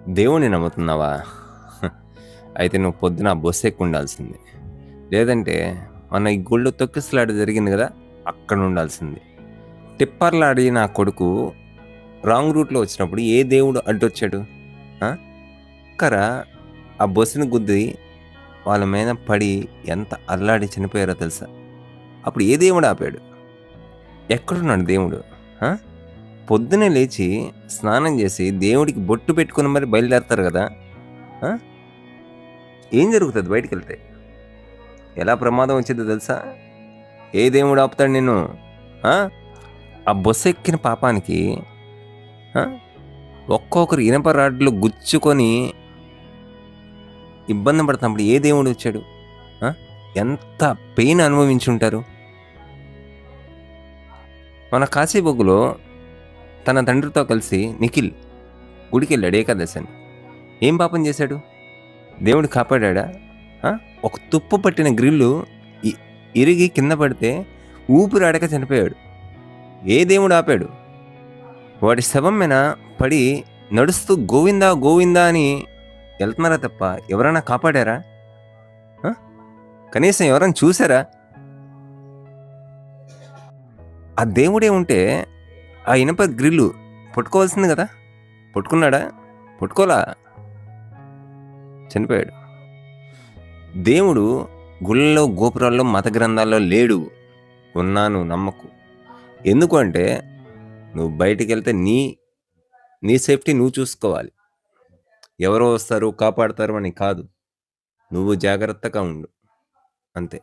దేవుడిని నమ్ముతున్నావా? హ, అయితే నువ్వు పొద్దున ఆ బస్సు ఎక్కి ఉండాల్సింది. లేదంటే మొన్న ఈ గుళ్ళో తొక్కిసలాట జరిగింది కదా! అక్కడ ఉండాల్సింది. టిప్పర్లాడి నా కొడుకు రాంగ్ రూట్‌లో వచ్చినప్పుడు ఏ దేవుడు అడ్డొచ్చాడు? ఆ! అక్కర ఆ బస్సుని గుద్ది వాళ్ళ మీద పడి ఎంత అల్లాడి చనిపోయారో తెలుసా? అప్పుడు ఏ దేవుడు ఆపాడు? ఎక్కడున్నాడు దేవుడు? ఆ! పొద్దున్నే లేచి స్నానం చేసి దేవుడికి బొట్టు పెట్టుకొని మరి బయలుదేరతారు కదా! ఆ! ఏం జరుగుతది బయటికెళ్తే? ఎలా ప్రమాదం వచ్చిద్దో తెలుసా? ఏ దేవుడు ఆపుతాడు నిన్ను? ఆ! ఆ బస్సు ఎక్కిన పాపానికి ఆ! ఒక్కొక్కరు ఇనప రాడ్లు గుచ్చుకొని ఇబ్బంది పడుతున్నప్పుడు ఏ దేవుడొచ్చాడు? ఆ! ఎంత పెయిన్ అనుభవించుంటారు. మన కాశీబొగ్గులో తన తండ్రితో కలిసి నిఖిల్ గుడికెళ్ళాడు ఏకాదశని. ఏం పాపం చేశాడు? దేవుడు కాపాడాడా? ఆ! ఒక తుప్పు పట్టిన గ్రిల్లు ఇ ఇరిగి కింద పడితే ఊపిరాడక చనిపోయాడు. ఏ దేవుడు ఆపాడు? వాడి శవం మీద పడి నడుస్తూ గోవిందా, గోవిందా అని ఎళ్తున్నారా తప్ప ఎవరైనా కాపాడారా? ఆ! కనీసం ఎవరైనా చూసారా? ఆ దేవుడే ఉంటే ఆ ఇనప గ్రిల్లు పట్టుకోవాల్సింది గదా! పట్టుకున్నాడా? పట్టుకోలా. చనిపోయాడు. దేవుడు గుళ్ళలో, గోపురాల్లో, మత గ్రంథాల్లో లేడు. ఉన్నాను నమ్మకు. ఎందుకు అంటే నువ్వు బయటికెళ్తే నీ సేఫ్టీ నువ్వు చూసుకోవాలి. ఎవరో వస్తారు, కాపాడతారు అని కాదు. నువ్వు జాగ్రత్తగా ఉండు. అంతే.